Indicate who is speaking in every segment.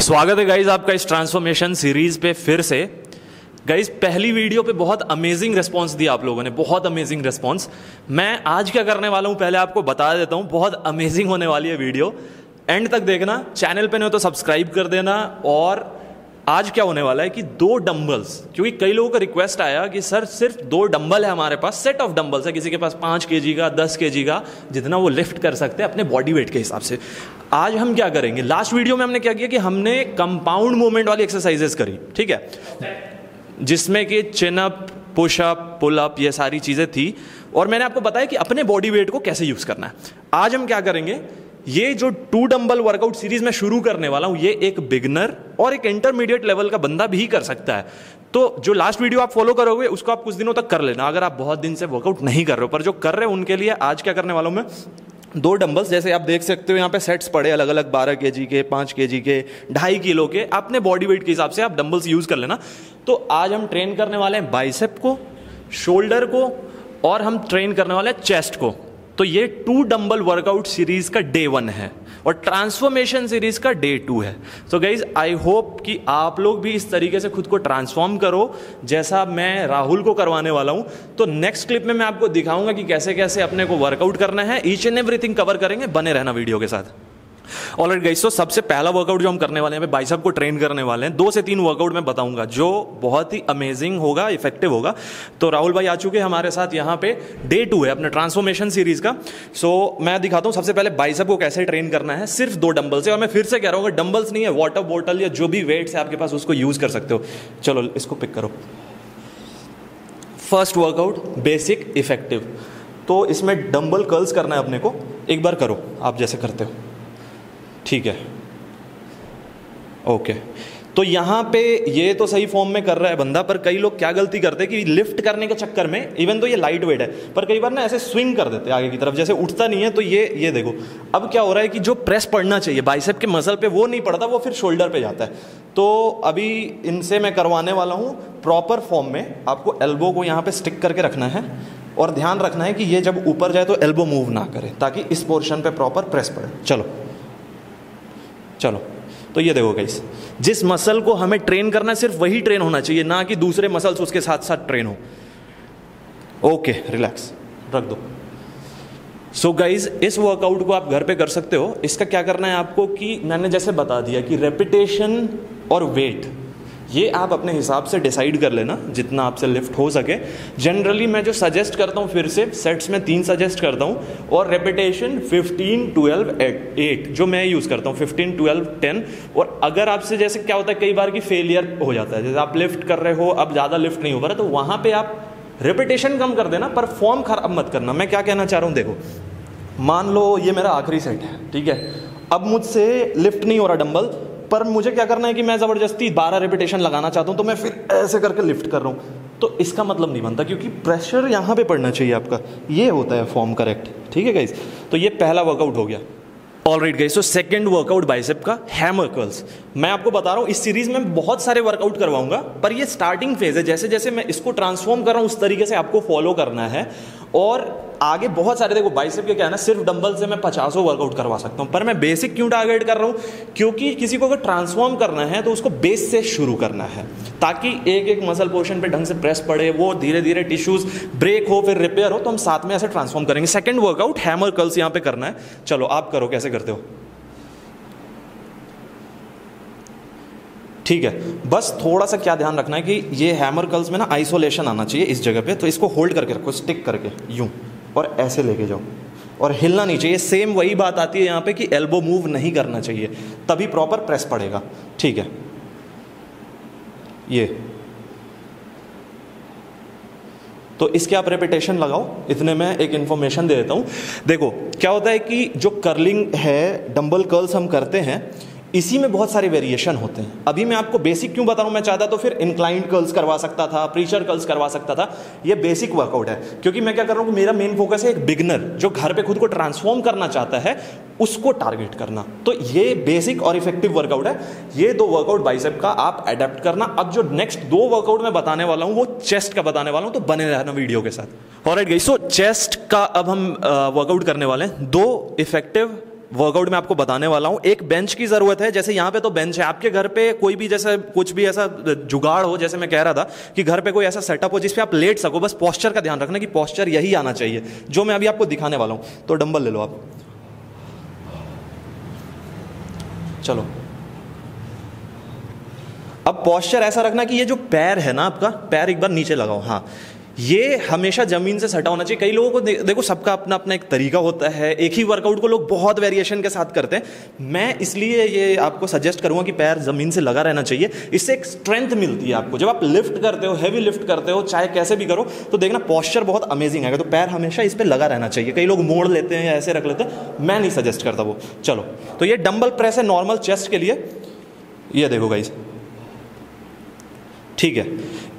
Speaker 1: स्वागत है गाइज आपका इस ट्रांसफॉर्मेशन सीरीज पे फिर से। गाइज पहली वीडियो पे बहुत अमेजिंग रिस्पांस दिया आप लोगों ने, बहुत अमेजिंग रिस्पांस। मैं आज क्या करने वाला हूँ पहले आपको बता देता हूँ, बहुत अमेजिंग होने वाली है वीडियो, एंड तक देखना। चैनल पे नहीं हो तो सब्सक्राइब कर देना। और आज क्या होने वाला है कि 2 डंबल्स, क्योंकि कई लोगों का रिक्वेस्ट आया कि सर सिर्फ 2 डंबल है हमारे पास, सेट ऑफ डंबल्स है, किसी के पास 5 केजी का, 10 केजी का, जितना वो लिफ्ट कर सकते हैं अपने बॉडी वेट के हिसाब से। आज हम क्या करेंगे, लास्ट वीडियो में हमने क्या किया कि हमने कंपाउंड मूवमेंट वाली एक्सरसाइजेस करी, ठीक है, जिसमें कि chin up, push up, pull up, ये सारी चीजें थी। और मैंने आपको बताया कि अपने बॉडी वेट को कैसे यूज करना है। आज हम क्या करेंगे, ये जो 2 डंबल वर्कआउट सीरीज में शुरू करने वाला हूं, ये एक बिगनर और एक इंटरमीडिएट लेवल का बंदा भी कर सकता है। तो जो लास्ट वीडियो आप फॉलो करोगे उसको आप कुछ दिनों तक कर लेना, अगर आप बहुत दिन से वर्कआउट नहीं कर रहे हो। पर जो कर रहे हो उनके लिए आज क्या करने वाला हूं मैं, 2 डंबल्स, जैसे आप देख सकते हो यहाँ पे सेट्स पड़े अलग अलग, 12 केजी के, 5 केजी के, 2.5 किलो के, अपने बॉडी वेट के हिसाब से आप डंबल्स यूज कर लेना। तो आज हम ट्रेन करने वाले हैं बाइसेप को, शोल्डर को, और हम ट्रेन करने वाले हैं चेस्ट को। तो ये 2 डंबल वर्कआउट सीरीज का डे 1 है और ट्रांसफॉर्मेशन सीरीज का डे 2 है। सो गाइज आई होप कि आप लोग भी इस तरीके से खुद को ट्रांसफॉर्म करो जैसा मैं राहुल को करवाने वाला हूं। तो नेक्स्ट क्लिप में मैं आपको दिखाऊंगा कि कैसे कैसे अपने को वर्कआउट करना है, ईच एंड एवरीथिंग कवर करेंगे, बने रहना वीडियो के साथ। ऑलराइट गाइस, तो सबसे पहला वर्कआउट जो हम करने वाले हैं, बाइसेप को ट्रेन करने वाले हैं। 2 से 3 वर्कआउट मैं बताऊंगा जो बहुत ही अमेजिंग होगा, इफेक्टिव होगा। तो राहुल भाई आ चुके हैं हमारे साथ, यहाँ पे डे 2 है अपने ट्रांसफॉर्मेशन सीरीज का। सो मैं दिखाता हूँ सबसे पहले बाइसेप को कैसे ट्रेन करना है, सिर्फ 2 डंबल से। और मैं फिर से कह रहा हूँ, डंबल्स नहीं है, वाटर बॉटल या जो भी वेट्स है आपके पास उसको यूज कर सकते हो। चलो इसको पिक करो। फर्स्ट वर्कआउट बेसिक इफेक्टिव, तो इसमें डंबल कर्ल्स करना है अपने को। एक बार करो आप जैसे करते हो, ठीक है, ओके। तो यहां पे ये तो सही फॉर्म में कर रहा है बंदा, पर कई लोग क्या गलती करते हैं कि लिफ्ट करने के चक्कर में, इवन तो ये लाइट वेट है, पर कई बार ना ऐसे स्विंग कर देते हैं आगे की तरफ, जैसे उठता नहीं है। तो ये देखो अब क्या हो रहा है कि जो प्रेस पड़ना चाहिए बाइसेप के मसल पे वो नहीं पड़ता, वो फिर शोल्डर पे जाता है। तो अभी इनसे मैं करवाने वाला हूं प्रॉपर फॉर्म में। आपको एल्बो को यहाँ पे स्टिक करके रखना है और ध्यान रखना है कि ये जब ऊपर जाए तो एल्बो मूव ना करे, ताकि इस पोर्शन पे प्रॉपर प्रेस पड़े। चलो चलो, तो ये देखो गाइस, जिस मसल को हमें ट्रेन करना है सिर्फ वही ट्रेन होना चाहिए, ना कि दूसरे मसल्स उसके साथ साथ ट्रेन हो। ओके, रिलैक्स, रख दो। सो गाइस, इस वर्कआउट को आप घर पे कर सकते हो। इसका क्या करना है आपको कि मैंने जैसे बता दिया कि रेपिटेशन और वेट ये आप अपने हिसाब से डिसाइड कर लेना, जितना आपसे लिफ्ट हो सके। जनरली मैं जो सजेस्ट करता हूँ, फिर से सेट्स में 3 सजेस्ट करता हूँ, और रेपिटेशन 15, 12, 8 जो मैं यूज़ करता हूँ, 15, 12, 10। और अगर आपसे जैसे क्या होता है कई बार की फेलियर हो जाता है, जैसे आप लिफ्ट कर रहे हो, अब ज़्यादा लिफ्ट नहीं हो पा रहा, तो वहाँ पर आप रेपिटेशन कम कर देना, पर फॉर्म खराब मत करना। मैं क्या कहना चाह रहा हूँ, देखो मान लो ये मेरा आखिरी सेट है, ठीक है, अब मुझसे लिफ्ट नहीं हो रहा डंबल, पर मुझे क्या करना है कि मैं ज़बरदस्ती 12 रेपिटेशन लगाना चाहता हूं, तो मैं फिर ऐसे करके लिफ्ट कर रहा हूं। तो इसका मतलब नहीं बनता, क्योंकि प्रेशर यहां पे पड़ना चाहिए आपका। ये होता है फॉर्म करेक्ट, ठीक है गाइस। तो ये पहला वर्कआउट हो गया। ऑलराइट गाइस, तो सेकंड वर्कआउट बाइसेप का हैमर कर्ल्स। मैं आपको बता रहा हूं इस सीरीज में बहुत सारे वर्कआउट करवाऊंगा, पर ये स्टार्टिंग फेज है। जैसे जैसे मैं इसको ट्रांसफॉर्म कर रहा हूं उस तरीके से आपको फॉलो करना है। और आगे बहुत सारे, देखो बाइसेप के क्या है ना, सिर्फ डंबल से मैं 50 वर्कआउट करवा सकता हूं, पर मैं बेसिक क्यों टारगेट कर रहा हूं, क्योंकि किसी को अगर ट्रांसफॉर्म करना है तो उसको बेस से शुरू करना है, ताकि एक एक मसल पोर्शन पे ढंग से प्रेस पड़े, वो धीरे धीरे टिश्यूज ब्रेक हो, फिर रिपेयर हो, तो हम साथ में ऐसे ट्रांसफॉर्म करेंगे। सेकंड वर्कआउट हैमर कर्ल्स यहां पे करना है। चलो आप करो, कैसे करते हो, ठीक है। बस थोड़ा सा क्या ध्यान रखना है कि ये हैमर कर्ल्स में ना आइसोलेशन आना चाहिए इस जगह पे, तो इसको होल्ड करके रखो, स्टिक करके यूं, और ऐसे लेके जाओ, और हिलना नहीं चाहिए। सेम वही बात आती है यहाँ पे कि एल्बो मूव नहीं करना चाहिए, तभी प्रॉपर प्रेस पड़ेगा, ठीक है। ये तो इसके आप रेपिटेशन लगाओ। इतने में एक इंफॉर्मेशन दे देता हूँ। देखो क्या होता है कि जो कर्लिंग है, डंबल कर्ल्स हम करते हैं, इसी में बहुत सारे वेरिएशन होते हैं। अभी मैं आपको बेसिक क्यों बता रहा हूं, मैं चाहता तो फिर इंक्लाइंड कर्ल्स करवा सकता था, प्रीशर कर्ल्स करवा सकता था। ये बेसिक वर्कआउट है, क्योंकि मैं क्या कर रहा हूं कि मेरा मेन फोकस है एक बिगनर जो घर पे खुद को ट्रांसफॉर्म करना चाहता है, उसको टारगेट करना। तो ये बेसिक और इफेक्टिव वर्कआउट है। ये 2 वर्कआउट बाइसेप का आप अडेप्ट करना। अब जो नेक्स्ट 2 वर्कआउट मैं बताने वाला हूं वो चेस्ट का बताने वाला हूं, तो बने रहना वीडियो के साथ। ऑलराइट गाइस, सो चेस्ट का अब हम वर्कआउट करने वाले हैं। 2 इफेक्टिव वर्कआउट मैं आपको बताने वाला हूं। एक बेंच की जरूरत है, जैसे यहां पे तो बेंच है, आपके घर पे कोई भी जैसे कुछ भी ऐसा जुगाड़ हो, जैसे मैं कह रहा था कि घर पे कोई ऐसा सेटअप हो जिसपे आप लेट सको, बस पोस्चर का ध्यान रखना कि पोस्चर यही आना चाहिए जो मैं अभी आपको दिखाने वाला हूं। तो डंबल ले लो आप, चलो। अब पोस्चर ऐसा रखना कि ये जो पैर है ना आपका, पैर एक बार नीचे लगाओ, हाँ, ये हमेशा जमीन से सटा होना चाहिए। कई लोगों को देखो, सबका अपना अपना एक तरीका होता है, एक ही वर्कआउट को लोग बहुत वेरिएशन के साथ करते हैं। मैं इसलिए ये आपको सजेस्ट करूंगा कि पैर जमीन से लगा रहना चाहिए, इससे एक स्ट्रेंथ मिलती है आपको। जब आप लिफ्ट करते हो, हैवी लिफ्ट करते हो, चाहे कैसे भी करो, तो देखना पोस्चर बहुत अमेजिंग आएगा। तो पैर हमेशा इस पर लगा रहना चाहिए। कई लोग मोड़ लेते हैं या ऐसे रख लेते हैं, मैं नहीं सजेस्ट करता वो। चलो, तो ये डंबल प्रेस है नॉर्मल चेस्ट के लिए, ये देखो गाइस, ठीक है।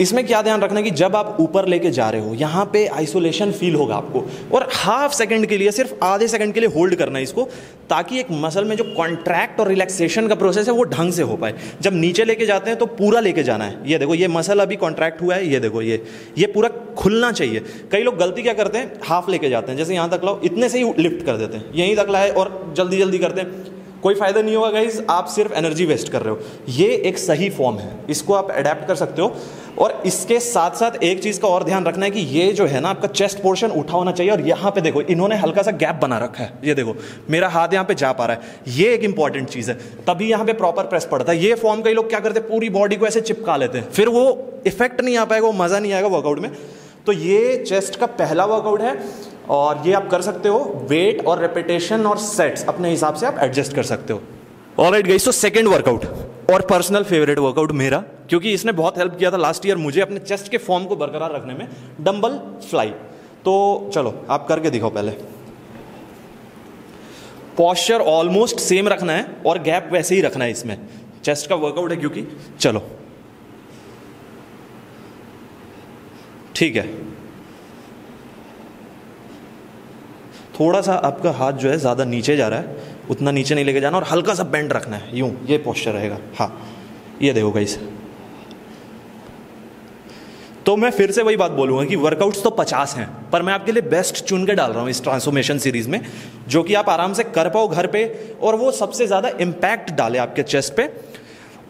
Speaker 1: इसमें क्या ध्यान रखना है कि जब आप ऊपर लेके जा रहे हो, यहां पे आइसोलेशन फील होगा आपको, और हाफ सेकंड के लिए, सिर्फ आधे सेकंड के लिए होल्ड करना है इसको, ताकि एक मसल में जो कॉन्ट्रैक्ट और रिलैक्सेशन का प्रोसेस है वो ढंग से हो पाए। जब नीचे लेके जाते हैं तो पूरा लेके जाना है। ये देखो, ये मसल अभी कॉन्ट्रैक्ट हुआ है, ये देखो, ये पूरा खुलना चाहिए। कई लोग गलती क्या करते हैं, हाफ लेके जाते हैं, जैसे यहां तक लाओ, इतने से ही लिफ्ट कर देते हैं, यहीं तक लाए और जल्दी जल्दी करते हैं, कोई फायदा नहीं होगा गाइस, आप सिर्फ एनर्जी वेस्ट कर रहे हो। ये एक सही फॉर्म है, इसको आप अडेप्ट कर सकते हो। और इसके साथ साथ एक चीज का और ध्यान रखना है कि ये जो है ना आपका चेस्ट पोर्शन उठा होना चाहिए। और यहां पे देखो, इन्होंने हल्का सा गैप बना रखा है, ये देखो मेरा हाथ यहां पे जा पा रहा है, ये एक इंपॉर्टेंट चीज है, तभी यहां पे प्रॉपर प्रेस पड़ता है। ये फॉर्म कई लोग क्या करते हैं, पूरी बॉडी को ऐसे चिपका लेते हैं, फिर वो इफेक्ट नहीं आ पाएगा, वो मजा नहीं आएगा वर्कआउट में। तो ये चेस्ट का पहला वर्कआउट है, और ये आप कर सकते हो। वेट और रेपिटेशन और सेट्स अपने हिसाब से आप एडजस्ट कर सकते हो। ऑलराइट गाइस, तो सेकंड वर्कआउट और पर्सनल फेवरेट वर्कआउट मेरा, क्योंकि इसने बहुत हेल्प किया था लास्ट ईयर मुझे अपने चेस्ट के फॉर्म को बरकरार रखने में, डंबल फ्लाई। तो चलो आप करके दिखाओ। पहले पोस्चर ऑलमोस्ट सेम रखना है और गैप वैसे ही रखना है, इसमें चेस्ट का वर्कआउट है क्योंकि। चलो ठीक है, थोड़ा सा आपका हाथ जो है ज़्यादा नीचे जा रहा है, उतना नीचे नहीं लेके जाना, और हल्का सा बेंड रखना है, यूं, ये पोस्चर रहेगा। हाँ, ये देखो गाइस। तो मैं फिर से वही बात बोलूंगा कि वर्कआउट्स तो 50 हैं, पर मैं आपके लिए बेस्ट चुन के डाल रहा हूं इस ट्रांसफॉर्मेशन सीरीज में, जो कि आप आराम से कर पाओ घर पे, और वो सबसे ज़्यादा इम्पैक्ट डाले आपके चेस्ट पे।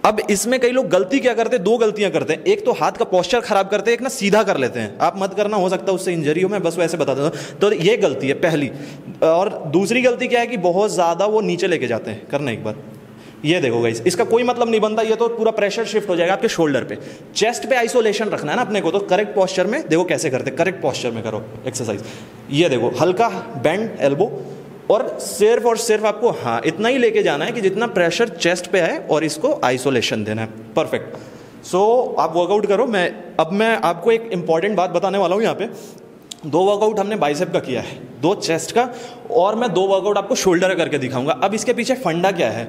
Speaker 1: अब इसमें कई लोग गलती क्या करते हैं, दो गलतियां करते हैं। एक तो हाथ का पोस्चर खराब करते हैं, एक ना सीधा कर लेते हैं। आप मत करना, हो सकता है उससे इंजरी हो, मैं बस वैसे बता देता हूं। तो ये गलती है पहली। और दूसरी गलती क्या है कि बहुत ज़्यादा वो नीचे लेके जाते हैं। करना एक बार, ये देखो गाइस, इसका कोई मतलब नहीं बनता, ये तो पूरा प्रेशर शिफ्ट हो जाएगा आपके शोल्डर पे। चेस्ट पे आइसोलेशन रखना है ना अपने को, तो करेक्ट पोस्चर में देखो कैसे करते, करेक्ट पोस्चर में करो एक्सरसाइज। ये देखो, हल्का बेंड एल्बो, और सिर्फ आपको हाँ इतना ही लेके जाना है कि जितना प्रेशर चेस्ट पे है, और इसको आइसोलेशन देना है। परफेक्ट। सो आप वर्कआउट करो। अब मैं आपको एक इंपॉर्टेंट बात बताने वाला हूँ। यहाँ पे 2 वर्कआउट हमने बाइसेप का किया है, 2 चेस्ट का, और मैं 2 वर्कआउट आपको शोल्डर का करके दिखाऊंगा। अब इसके पीछे फंडा क्या है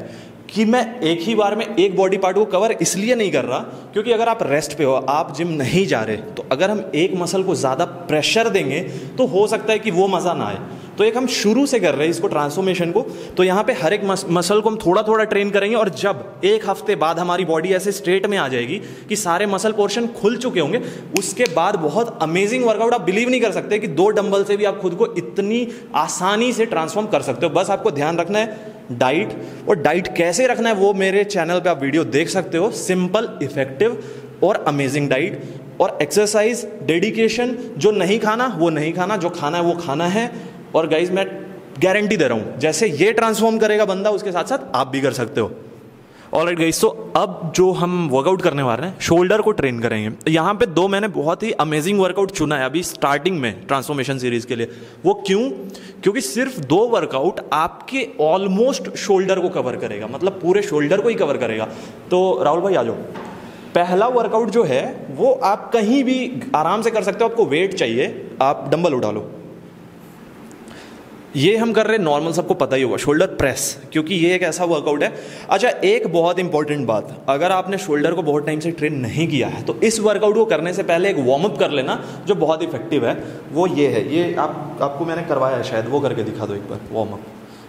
Speaker 1: कि मैं एक ही बार में एक बॉडी पार्ट को कवर इसलिए नहीं कर रहा क्योंकि अगर आप रेस्ट पे हो, आप जिम नहीं जा रहे, तो अगर हम एक मसल को ज़्यादा प्रेशर देंगे तो हो सकता है कि वो मज़ा ना आए। तो एक हम शुरू से कर रहे हैं इसको, ट्रांसफॉर्मेशन को। तो यहाँ पे हर एक मसल को हम थोड़ा थोड़ा ट्रेन करेंगे, और जब 1 हफ्ते बाद हमारी बॉडी ऐसे स्टेट में आ जाएगी कि सारे मसल पोर्शन खुल चुके होंगे, उसके बाद बहुत अमेजिंग वर्कआउट, आप बिलीव नहीं कर सकते कि 2 डंबल से भी आप खुद को इतनी आसानी से ट्रांसफॉर्म कर सकते हो। बस आपको ध्यान रखना है डाइट, और डाइट कैसे रखना है वो मेरे चैनल पे आप वीडियो देख सकते हो। सिंपल, इफेक्टिव और अमेजिंग डाइट, और एक्सरसाइज, डेडिकेशन। जो नहीं खाना वो नहीं खाना, जो खाना है वो खाना है। और गाइज मैं गारंटी दे रहा हूं, जैसे ये ट्रांसफॉर्म करेगा बंदा, उसके साथ साथ आप भी कर सकते हो। ऑलराइट गाइस, तो अब जो हम वर्कआउट करने वाले हैं, शोल्डर को ट्रेन करेंगे। यहाँ पे 2 मैंने बहुत ही अमेजिंग वर्कआउट चुना है अभी स्टार्टिंग में ट्रांसफॉर्मेशन सीरीज के लिए। वो क्यों? क्योंकि सिर्फ 2 वर्कआउट आपके ऑलमोस्ट शोल्डर को कवर करेगा, मतलब पूरे शोल्डर को ही कवर करेगा। तो राहुल भाई आ जाओ। पहला वर्कआउट जो है वो आप कहीं भी आराम से कर सकते हो। आपको वेट चाहिए, आप डंबल उठा लो। ये हम कर रहे हैं नॉर्मल, सबको पता ही होगा, शोल्डर प्रेस, क्योंकि ये एक ऐसा वर्कआउट है। अच्छा, एक बहुत इंपॉर्टेंट बात, अगर आपने शोल्डर को बहुत टाइम से ट्रेन नहीं किया है, तो इस वर्कआउट को करने से पहले एक वार्म अप कर लेना जो बहुत इफेक्टिव है। वो ये है, ये आपको मैंने करवाया है शायद, वो करके दिखा दो एक बार वार्म अप।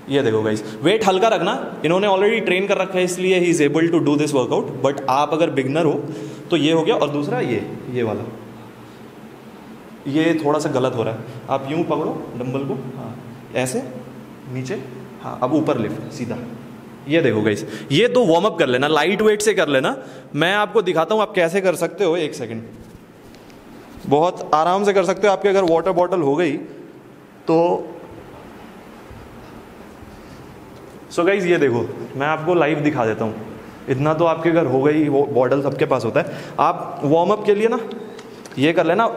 Speaker 1: ये देखो गाइस, वेट हल्का रखना, इन्होंने ऑलरेडी ट्रेन कर रखा है इसलिए he is able to do this workout. But आप अगर बिगनर हो तो ये हो गया। और दूसरा ये वाला, ये थोड़ा सा गलत हो रहा है। आप यूं पकड़ो डंबल को, हाँ ऐसे नीचे, हाँ, अब ऊपर लिफ्ट सीधा। ये देखो गाइस, ये तो वार्म अप कर लेना, लाइट वेट से कर लेना। मैं आपको दिखाता हूँ आप कैसे कर सकते हो। एक सेकेंड, बहुत आराम से कर सकते हो। आपके अगर वाटर बॉटल हो गई तो सो गाइस ये देखो, मैं आपको लाइव दिखा देता हूँ। इतना तो आपके घर हो गई, वो बॉटल सबके पास होता है। आप वार्म अप के लिए ना ये कर लेना,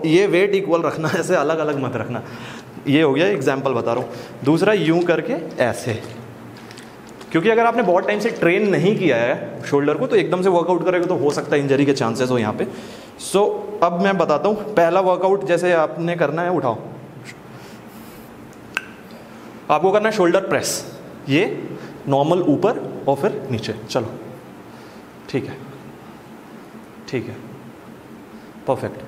Speaker 1: ये वेट इक्वल रखना, ऐसे अलग अलग मत रखना। ये हो गया, एग्जाम्पल बता रहा हूँ। दूसरा यूं करके ऐसे, क्योंकि अगर आपने बहुत टाइम से ट्रेन नहीं किया है शोल्डर को तो एकदम से वर्कआउट करेगा तो हो सकता है इंजरी के चांसेस हो यहाँ पे। सो अब मैं बताता हूँ पहला वर्कआउट जैसे आपने करना है। उठाओ, आपको करना है शोल्डर प्रेस, ये नॉर्मल ऊपर और फिर नीचे। चलो ठीक है, ठीक है, परफेक्ट।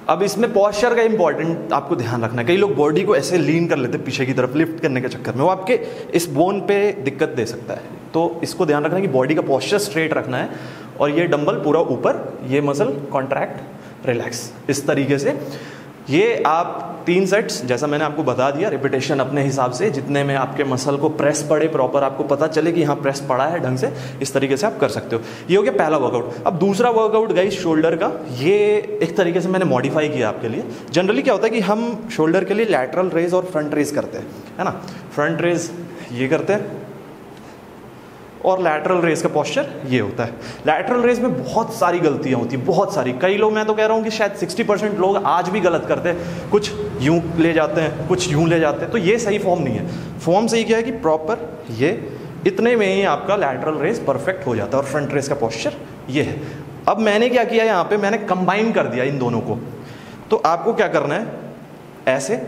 Speaker 1: अब इसमें पॉस्चर का इंपॉर्टेंट आपको ध्यान रखना है। कई लोग बॉडी को ऐसे लीन कर लेते हैं पीछे की तरफ लिफ्ट करने के चक्कर में, वो आपके इस बोन पे दिक्कत दे सकता है। तो इसको ध्यान रखना है कि बॉडी का पॉस्चर स्ट्रेट रखना है और ये डंबल पूरा ऊपर, ये मसल कॉन्ट्रैक्ट रिलैक्स, इस तरीके से। ये आप 3 सेट्स जैसा मैंने आपको बता दिया, रिपीटेशन अपने हिसाब से, जितने में आपके मसल को प्रेस पड़े, प्रॉपर आपको पता चले कि यहाँ प्रेस पड़ा है ढंग से, इस तरीके से आप कर सकते हो। ये हो गया पहला वर्कआउट। अब दूसरा वर्कआउट गाइस शोल्डर का, ये एक तरीके से मैंने मॉडिफाई किया आपके लिए। जनरली क्या होता है कि हम शोल्डर के लिए लैटरल रेज और फ्रंट रेज करते हैं, है ना। फ्रंट रेज ये करते हैं और लैटरल रेस का पोस्चर ये होता है। लैटरल रेस में बहुत सारी गलतियां होती हैं, बहुत सारी। कई लोग, मैं तो कह रहा हूँ कि शायद 60% लोग आज भी गलत करते हैं। कुछ यूं ले जाते हैं, कुछ यूं ले जाते हैं, तो ये सही फॉर्म नहीं है। फॉर्म सही क्या है कि प्रॉपर ये इतने में ही आपका लैटरल रेस परफेक्ट हो जाता है और फ्रंट रेस का पोस्चर ये है। अब मैंने क्या किया यहाँ पे, मैंने कंबाइन कर दिया इन दोनों को। तो आपको क्या करना है, ऐसे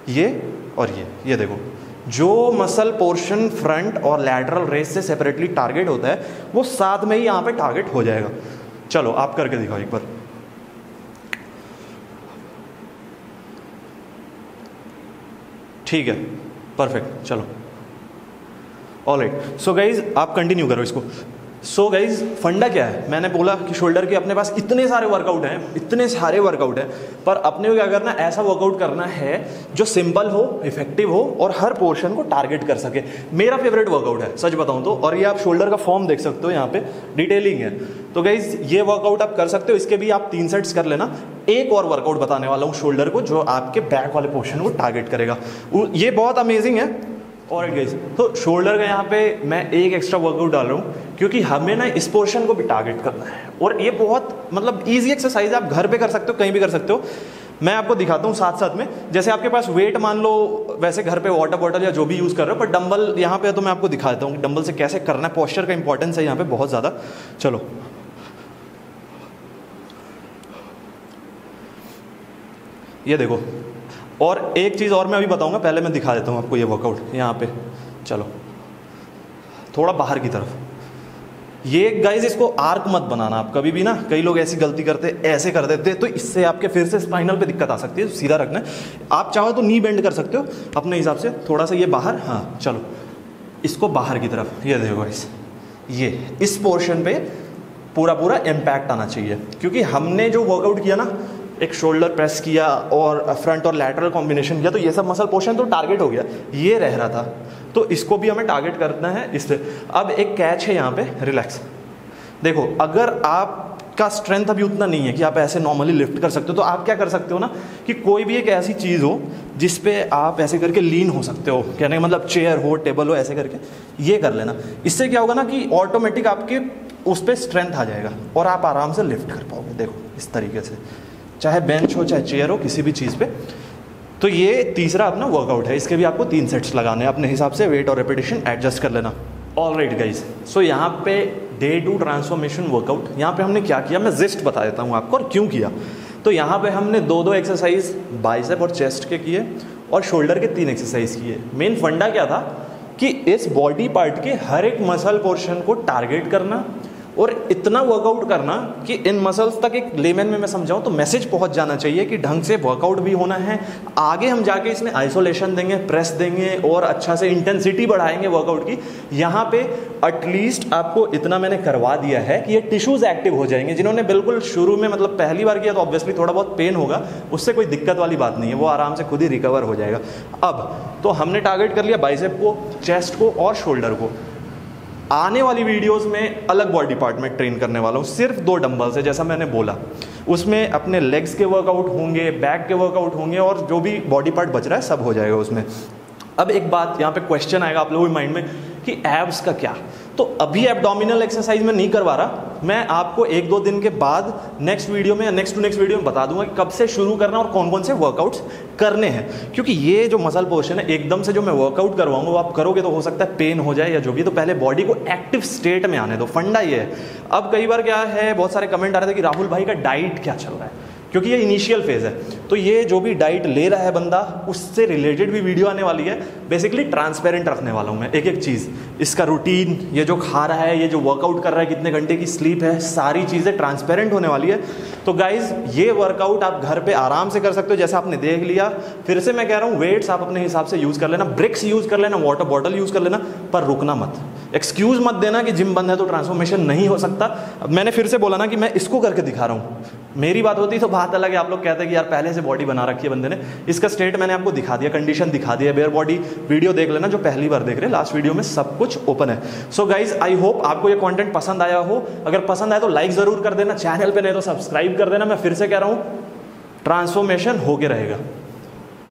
Speaker 1: ये और ये देखो, जो मसल पोर्शन फ्रंट और लैटरल रेस से सेपरेटली टारगेट होता है वो साथ में ही यहाँ पे टारगेट हो जाएगा। चलो आप करके दिखाओ एक बार। ठीक है, परफेक्ट, चलो ऑलराइट। सो गाइज आप कंटिन्यू करो इसको। सो गाइज फंडा क्या है, मैंने बोला कि शोल्डर के अपने पास इतने सारे वर्कआउट हैं, इतने सारे वर्कआउट हैं, पर अपने को क्या करना है, ऐसा वर्कआउट करना है जो सिंपल हो, इफेक्टिव हो और हर पोर्शन को टारगेट कर सके। मेरा फेवरेट वर्कआउट है सच बताऊं तो, और ये आप शोल्डर का फॉर्म देख सकते हो, यहाँ पे डिटेलिंग है। तो गाइज ये वर्कआउट आप कर सकते हो, इसके भी आप 3 सेट्स कर लेना। एक और वर्कआउट बताने वाला हूँ शोल्डर को जो आपके बैक वाले पोर्शन को टारगेट करेगा, ये बहुत अमेजिंग है। और गाइस तो शोल्डर का यहाँ पे मैं एक एक्स्ट्रा वर्कआउट डाल रहा हूँ क्योंकि हमें ना इस पोर्शन को भी टारगेट करना है। और ये बहुत मतलब इजी एक्सरसाइज है, आप घर पे कर सकते हो, कहीं भी कर सकते हो। मैं आपको दिखाता हूँ साथ साथ में। जैसे आपके पास वेट मान लो, वैसे घर पे वाटर बॉटल या जो भी यूज़ कर रहे हो, पर डंबल यहाँ पे तो मैं आपको दिखा देता हूँ कि डंबल से कैसे करना है। पॉस्चर का इंपॉर्टेंस है यहाँ पे बहुत ज़्यादा। चलो ये देखो, और एक चीज़ और मैं अभी बताऊंगा, पहले मैं दिखा देता हूँ आपको ये वर्कआउट यहाँ पे। चलो थोड़ा बाहर की तरफ, ये गाइज इसको आर्क मत बनाना आप कभी भी ना। कई लोग ऐसी गलती करते, ऐसे कर देते, तो इससे आपके फिर से स्पाइनल पे दिक्कत आ सकती है। सीधा रखना है। आप चाहो तो नी बेंड कर सकते हो अपने हिसाब से, थोड़ा सा ये बाहर, हाँ चलो इसको बाहर की तरफ। ये देखो गाइज, ये इस पोर्शन पे पूरा पूरा इम्पैक्ट आना चाहिए, क्योंकि हमने जो वर्कआउट किया ना, एक शोल्डर प्रेस किया और फ्रंट और लैटरल कॉम्बिनेशन किया, तो ये सब मसल पोर्शन तो टारगेट हो गया, ये रह रहा था, तो इसको भी हमें टारगेट करना है इससे। अब एक कैच है यहाँ पे, रिलैक्स। देखो अगर आपका स्ट्रेंथ अभी उतना नहीं है कि आप ऐसे नॉर्मली लिफ्ट कर सकते हो, तो आप क्या कर सकते हो ना कि कोई भी एक ऐसी चीज़ हो जिस पे आप ऐसे करके लीन हो सकते हो, कहने का मतलब चेयर हो, टेबल हो, ऐसे करके ये कर लेना। इससे क्या होगा ना कि ऑटोमेटिक आपके उस पर स्ट्रेंथ आ जाएगा और आप आराम से लिफ्ट कर पाओगे। देखो इस तरीके से, चाहे बेंच हो चाहे चेयर हो, किसी भी चीज़ पे। तो ये तीसरा अपना वर्कआउट है, इसके भी आपको 3 सेट्स लगाने हैं, अपने हिसाब से वेट और रेपिटेशन एडजस्ट कर लेना। ऑलराइट गाइज, सो यहाँ पे डे 2 ट्रांसफॉर्मेशन वर्कआउट, यहाँ पे हमने क्या किया, मैं जिस्ट बता देता हूँ आपको और क्यों किया। तो यहाँ पे हमने 2 एक्सरसाइज बाइसेप और चेस्ट के किए और शोल्डर के 3 एक्सरसाइज किए। मेन फंडा क्या था कि इस बॉडी पार्ट के हर एक मसल पोर्शन को टारगेट करना और इतना वर्कआउट करना कि इन मसल्स तक, एक लेमन में मैं समझाऊं तो मैसेज पहुंच जाना चाहिए कि ढंग से वर्कआउट भी होना है। आगे हम जाके इसमें आइसोलेशन देंगे, प्रेस देंगे और अच्छा से इंटेंसिटी बढ़ाएंगे वर्कआउट की। यहाँ पे एटलीस्ट आपको इतना मैंने करवा दिया है कि ये टिश्यूज एक्टिव हो जाएंगे। जिन्होंने बिल्कुल शुरू में मतलब पहली बार किया तो ऑब्वियसली थोड़ा बहुत पेन होगा, उससे कोई दिक्कत वाली बात नहीं है, वो आराम से खुद ही रिकवर हो जाएगा। अब तो हमने टारगेट कर लिया बाइसेप को, चेस्ट को और शोल्डर को। आने वाली वीडियोस में अलग बॉडी पार्ट में ट्रेन करने वाला हूँ, सिर्फ 2 डंबल से, जैसा मैंने बोला। उसमें अपने लेग्स के वर्कआउट होंगे, बैक के वर्कआउट होंगे और जो भी बॉडी पार्ट बच रहा है सब हो जाएगा उसमें। अब एक बात यहाँ पे क्वेश्चन आएगा आप लोगों के माइंड में कि एब्स का क्या? तो अभी एब्डोमिनल एक्सरसाइज में नहीं करवा रहा, मैं आपको 1-2 दिन के बाद नेक्स्ट वीडियो में या नेक्स्ट टू नेक्स्ट वीडियो में बता दूंगा कि कब से शुरू करना और कौन कौन से वर्कआउट्स करने हैं। क्योंकि ये जो मसल पोर्शन है एकदम से जो मैं वर्कआउट करवाऊंगा वो आप करोगे तो हो सकता है पेन हो जाए या जो भी, तो पहले बॉडी को एक्टिव स्टेट में आने दो, फंडा ये है। अब कई बार क्या है, बहुत सारे कमेंट आ रहे थे कि राहुल भाई का डाइट क्या चल रहा है, क्योंकि ये इनिशियल फेज है। तो ये जो भी डाइट ले रहा है बंदा, उससे रिलेटेड भी वीडियो आने वाली है। बेसिकली ट्रांसपेरेंट रखने वाला हूँ मैं एक एक चीज़, इसका रूटीन, ये जो खा रहा है, ये जो वर्कआउट कर रहा है, कितने घंटे की स्लीप है, सारी चीज़ें ट्रांसपेरेंट होने वाली है। तो गाइज ये वर्कआउट आप घर पे आराम से कर सकते हो, जैसा आपने देख लिया। फिर से मैं कह रहा हूँ, वेट्स आप अपने हिसाब से यूज़ कर लेना, ब्रिक्स यूज़ कर लेना, वाटर बॉटल यूज़ कर लेना, पर रुकना मत। एक्सक्यूज़ मत देना कि जिम बंद है तो ट्रांसफॉर्मेशन नहीं हो सकता। अब मैंने फिर से बोला ना कि मैं इसको करके दिखा रहा हूँ, मेरी बात होती तो बात अलग है, आप लोग कहते हैं कि यार पहले से बॉडी बना रखी है बंदे ने। इसका स्टेट मैंने आपको दिखा दिया, कंडीशन दिखा दिया, बेयर बॉडी वीडियो देख लेना जो पहली बार देख रहे हैं, लास्ट वीडियो में सब कुछ ओपन है। सो गाइज आई होप आपको ये कंटेंट पसंद आया हो। अगर पसंद आया तो लाइक जरूर कर देना, चैनल पे नहीं तो सब्सक्राइब कर देना। मैं फिर से कह रहा हूँ, ट्रांसफॉर्मेशन होके रहेगा।